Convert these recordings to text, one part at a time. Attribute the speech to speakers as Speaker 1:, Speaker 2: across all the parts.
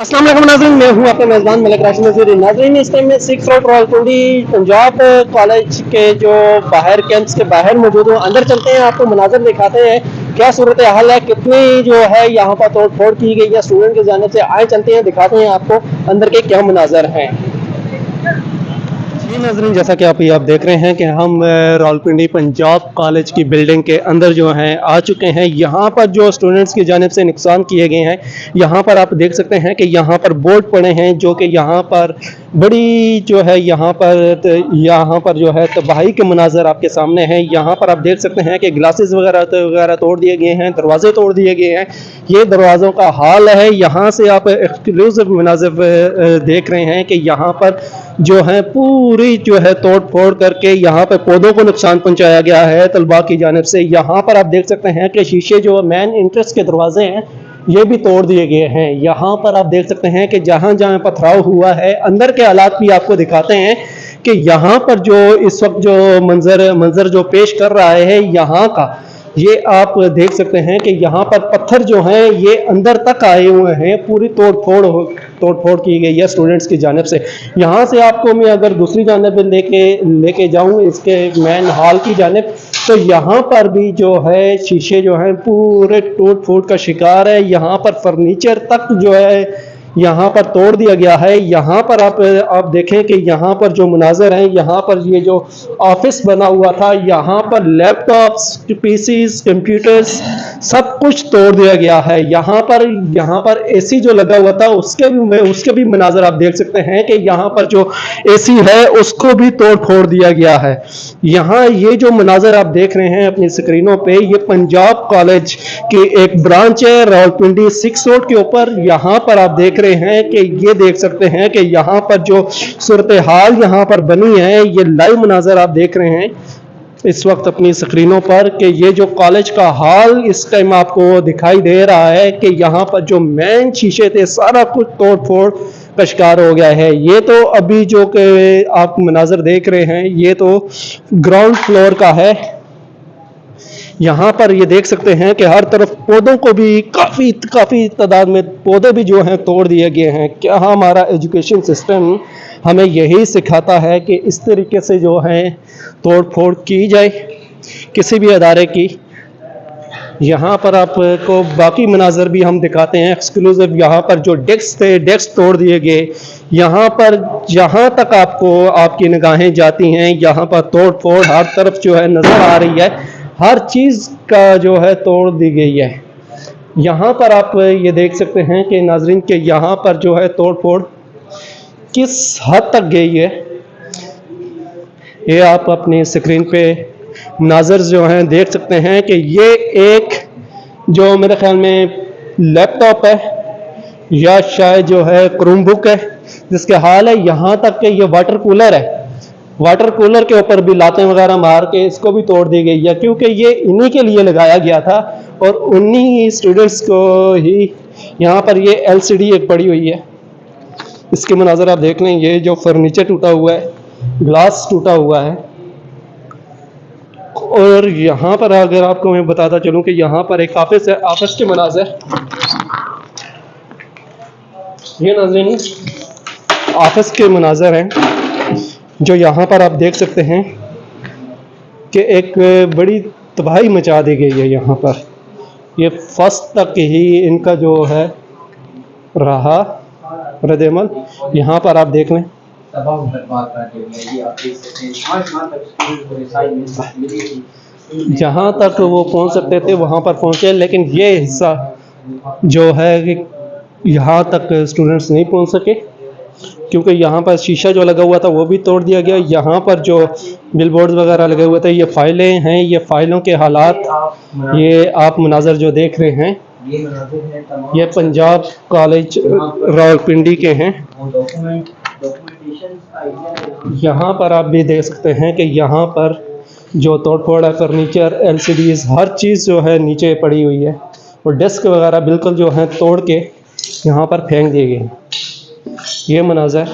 Speaker 1: अस्सलाम वालेकुम नाज़रीन, मैं हूं आपका मेज़बान मलिक राशिद नज़ीर। नाज़रीन, इस टाइम में 6 रोड रावलपिंडी पंजाब कॉलेज के जो बाहर कैंप्स के बाहर मौजूद हूँ। अंदर चलते हैं, आपको मनाज़र दिखाते हैं क्या सूरत हाल है, कितनी जो है यहाँ पर तोड़ फोड़ की गई है स्टूडेंट की जानिब से। आए चलते हैं, दिखाते हैं आपको अंदर के क्या मनाज़र हैं। जी नाज़रीन, जैसा कि आप देख रहे हैं कि हम रावलपिंडी पंजाब कॉलेज की बिल्डिंग के अंदर जो हैं आ चुके हैं। यहाँ पर जो स्टूडेंट्स की जानिब से नुकसान किए गए हैं, यहाँ पर आप देख सकते हैं कि यहाँ पर बोर्ड पड़े हैं जो कि यहाँ पर बड़ी जो है यहाँ पर जो है तबाही के मनाजर आपके सामने हैं। यहाँ पर आप देख सकते हैं कि ग्लासेस वगैरह तोड़ दिए गए हैं, दरवाजे तोड़ दिए गए हैं। ये दरवाज़ों का हाल है। यहाँ से आप एक्सक्लूसिव मनाजर देख रहे हैं कि यहाँ पर जो है पूरी जो है तोड़ फोड़ करके यहाँ पे पौधों को नुकसान पहुंचाया गया है तलबा की जानिब से। यहाँ पर आप देख सकते हैं कि शीशे जो मेन इंट्रेंस के दरवाजे हैं ये भी तोड़ दिए गए हैं। यहाँ पर आप देख सकते हैं कि जहाँ जहाँ पथराव हुआ है, अंदर के हालात भी आपको दिखाते हैं कि यहाँ पर जो इस वक्त जो मंजर जो पेश कर रहा है यहाँ का, ये आप देख सकते हैं कि यहाँ पर पत्थर जो हैं ये अंदर तक आए हुए हैं। पूरी तोड़ फोड़ की गई है स्टूडेंट्स की जानिब से। यहाँ से आपको मैं अगर दूसरी जानिब लेके जाऊँ इसके मेन हॉल की जानिब, तो यहाँ पर भी जो है शीशे जो हैं पूरे टूट फूट का शिकार है। यहाँ पर फर्नीचर तक जो है यहाँ पर तोड़ दिया गया है। यहाँ पर आप देखें कि यहाँ पर जो मुनाजर हैं, यहाँ पर ये जो ऑफिस बना हुआ था, यहाँ पर लैपटॉप्स, पीसीज, कंप्यूटर्स सब कुछ तोड़ दिया गया है। यहाँ पर एसी जो लगा हुआ था उसके भी मुनाजर आप देख सकते हैं कि यहाँ पर जो एसी है उसको भी तोड़ फोड़ दिया गया है। यहाँ ये जो मुनाजर आप देख रहे हैं अपनी स्क्रीनों पे, ये पंजाब कॉलेज की एक ब्रांच है रावलपिंडी 6 रोड के ऊपर। यहाँ पर आप देख रहे हैं कि ये देख सकते हैं कि यहाँ पर जो सूरत हाल यहाँ पर बनी है, ये लाइव मुनाजर आप देख रहे हैं इस वक्त अपनी स्क्रीनों पर कि ये जो कॉलेज का हाल इस टाइम आपको दिखाई दे रहा है कि यहाँ पर जो मेन शीशे थे सारा कुछ तोड़ फोड़ का शिकार हो गया है। ये तो अभी जो कि आप मनाजर देख रहे हैं ये तो ग्राउंड फ्लोर का है। यहाँ पर ये देख सकते हैं कि हर तरफ पौधों को भी काफ़ी तादाद में पौधे भी जो हैं तोड़ दिए गए हैं। क्या हमारा एजुकेशन सिस्टम हमें यही सिखाता है कि इस तरीके से जो है तोड़ फोड़ की जाए किसी भी अदारे की। यहाँ पर आपको बाकी मनाजर भी हम दिखाते हैं एक्सक्लूसिव। यहाँ पर जो डेस्क थे, डेस्क तोड़ दिए गए। यहाँ पर जहाँ तक आपकी निगाहें जाती हैं यहाँ पर तोड़ फोड़ हर तरफ जो है नज़र आ रही है। हर चीज़ का जो है तोड़ दी गई है। यहाँ पर आप ये देख सकते हैं कि नाजरीन के यहाँ पर जो है तोड़ फोड़ किस हद तक गई है, ये आप अपनी स्क्रीन पे नाजर जो हैं देख सकते हैं कि ये एक जो मेरे ख्याल में लैपटॉप है या शायद जो है क्रोमबुक है जिसके हाल है। यहाँ तक कि ये वाटर कूलर है, वाटर कूलर के ऊपर भी लातें वगैरह मार के इसको भी तोड़ दी गई है, क्योंकि ये इन्हीं के लिए लगाया गया था और उन्हीं स्टूडेंट्स को ही यहाँ पर ये एलसीडी एक पड़ी हुई है। इसके मनाजर आप देख लें, ये जो फर्नीचर टूटा हुआ है, ग्लास टूटा हुआ है। और यहाँ पर अगर आपको मैं बताता चलूँ कि यहाँ पर एक ऑफिस है, ऑफिस के मनाजर ये नाज़रीन ऑफिस के मनाजर हैं जो यहाँ पर आप देख सकते हैं कि एक बड़ी तबाही मचा दी गई है। यहाँ पर ये फर्स्ट तक ही इनका जो है रहा रद्द-ए-अमल। यहाँ पर आप देख लें जहाँ तक वो पहुँच सकते थे वहाँ पर पहुँचे, लेकिन ये हिस्सा जो है यहाँ तक स्टूडेंट्स नहीं पहुँच सके क्योंकि यहाँ पर शीशा जो लगा हुआ था वो भी तोड़ दिया गया। यहाँ पर जो बिलबोर्ड्स वगैरह लगे हुए थे, ये फाइलें हैं, ये फाइलों के हालात ये आप मुनाजर जो देख रहे हैं ये पंजाब कॉलेज रावलपिंडी के हैं। यहाँ पर आप भी देख सकते हैं कि यहाँ पर जो तोड़ फोड़ है, फर्नीचर, एलसीडीज हर चीज़ जो है नीचे पड़ी हुई है और डेस्क वगैरह बिल्कुल जो है तोड़ के यहाँ पर फेंक दिए गए। ये मनाजर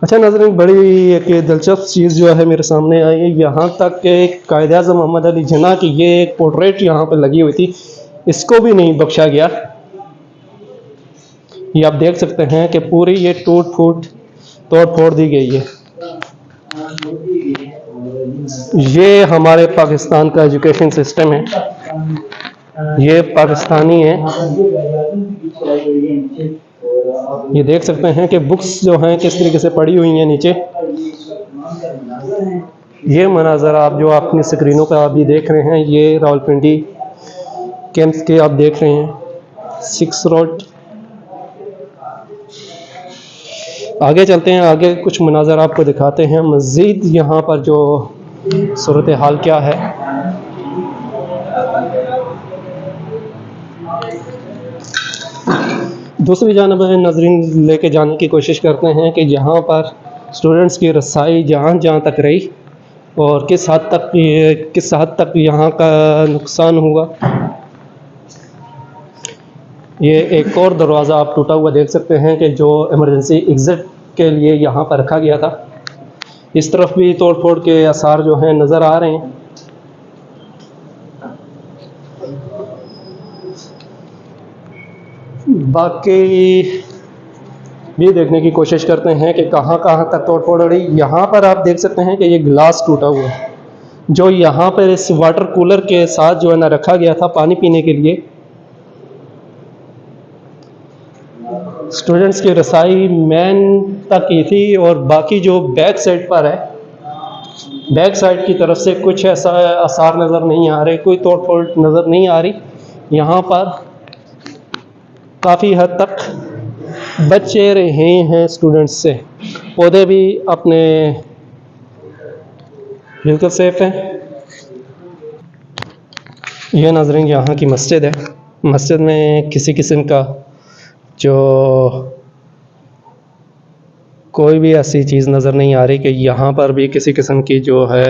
Speaker 1: अच्छा नाज़रीन, बड़ी एक दिलचस्प चीज़ जो है मेरे सामने आई है, यहाँ तक कि कायद-ए-आज़म मोहम्मद अली जिन्ना की ये एक पोर्ट्रेट यहाँ पर लगी हुई थी, इसको भी नहीं बख्शा गया। ये आप देख सकते हैं कि पूरी ये टूट-फूट, तोड़-फोड़ दी गई है। ये हमारे पाकिस्तान का एजुकेशन सिस्टम है, ये पाकिस्तानी है। ये देख सकते हैं कि बुक्स जो हैं किस तरीके से पड़ी हुई हैं नीचे। ये मनाज़र आप जो अपनी स्क्रीनों पर अभी देख रहे हैं, ये रावलपिंडी कैंप्स के आप देख रहे हैं, 6 रोड। आगे चलते हैं, आगे कुछ मनाज़र आपको दिखाते हैं मज़ीद यहाँ पर जो सूरत हाल क्या है। दूसरी जानब नाज़रीन लेके जाने की कोशिश करते हैं कि यहाँ पर स्टूडेंट्स की रसाई जहाँ जहाँ तक रही और किस हद तक यहाँ का नुकसान हुआ। ये एक और दरवाज़ा आप टूटा हुआ देख सकते हैं कि जो इमरजेंसी एग्ज़िट के लिए यहाँ पर रखा गया था। इस तरफ भी तोड़ फोड़ के आसार जो हैं नज़र आ रहे हैं। बाकी भी देखने की कोशिश करते हैं कि कहाँ कहाँ तक तोड़ फोड़ रही। यहाँ पर आप देख सकते हैं कि ये गिलास टूटा हुआ है, जो यहाँ पर इस वाटर कूलर के साथ जो है ना रखा गया था पानी पीने के लिए। स्टूडेंट्स की रसाई मेन तक की थी और बाकी जो बैक साइड पर है, बैक साइड की तरफ से कुछ ऐसा आसार नज़र नहीं आ रहे, कोई तोड़ फोड़ नज़र नहीं आ रही। यहाँ पर काफ़ी हद तक बचे रहे हैं स्टूडेंट्स से, पौधे भी अपने बिल्कुल सेफ हैं। यह नाज़रीन यहाँ की मस्जिद है। मस्जिद में किसी किस्म का जो कोई भी ऐसी चीज़ नज़र नहीं आ रही कि यहाँ पर भी किसी किस्म की जो है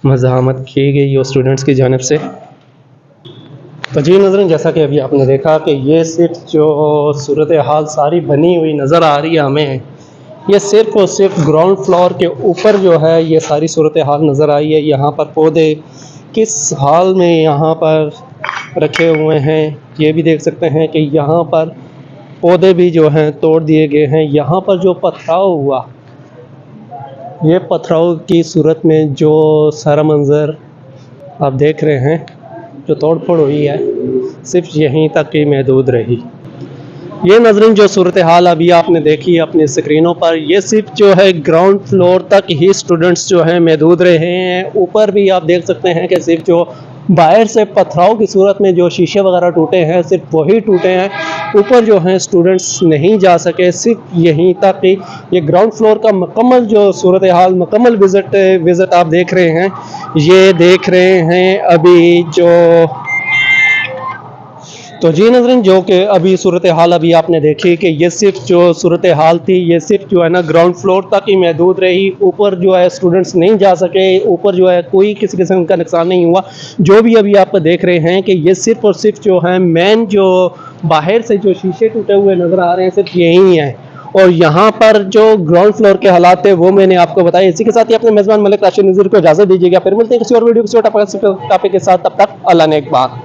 Speaker 1: मज़ाहमत की गई हो स्टूडेंट्स की जानिब से। तो जी नाज़रीन, जैसा कि अभी आपने देखा कि ये सिर्फ जो सूरत हाल सारी बनी हुई नज़र आ रही है हमें, ये सिर्फ और सिर्फ ग्राउंड फ्लोर के ऊपर जो है ये सारी सूरत हाल नज़र आई है। यहाँ पर पौधे किस हाल में यहाँ पर रखे हुए हैं ये भी देख सकते हैं कि यहाँ पर पौधे भी जो हैं तोड़ दिए गए हैं। यहाँ पर जो पथराव हुआ, ये पथराव की सूरत में जो सारा मंज़र आप देख रहे हैं, जो तोड़ फोड़ हुई है, सिर्फ यहीं तक ही महदूद रही। ये नाज़रीन जो सूरत हाल अभी आपने देखी अपनी स्क्रीनों पर, ये सिर्फ जो है ग्राउंड फ्लोर तक ही स्टूडेंट्स जो है महदूद रहे हैं। ऊपर भी आप देख सकते हैं कि सिर्फ जो बाहर से पथराव की सूरत में जो शीशे वगैरह टूटे हैं सिर्फ वही टूटे हैं। ऊपर जो हैं स्टूडेंट्स नहीं जा सके, सिर्फ यहीं तक ही। ये ग्राउंड फ्लोर का मुकम्मल जो सूरत हाल, मुकम्मल विज़िट आप देख रहे हैं। ये देख रहे हैं अभी जो तो जी नाज़रीन, जो कि अभी सूरत हाल अभी आपने देखी कि ये सिर्फ जो सूरत हाल थी ये सिर्फ जो है ना ग्राउंड फ्लोर तक ही महदूद रही। ऊपर जो है स्टूडेंट्स नहीं जा सके, ऊपर जो है कोई किसी किस्म का नुकसान नहीं हुआ। जो भी अभी आप देख रहे हैं कि ये सिर्फ और सिर्फ जो है मेन जो बाहर से जो शीशे टूटे हुए नज़र आ रहे हैं सिर्फ यही हैं। और यहाँ पर जो ग्राउंड फ्लोर के हालात थे वो मैंने आपको बताया। इसी के साथ ही अपने मेज़बान मलिक राशिद नज़ीर को इजाज़त दीजिएगा। फिर मिलते हैं किसी और वीडियो किसी और टॉपिक के साथ। तब तक अल्लाह ने एक बात।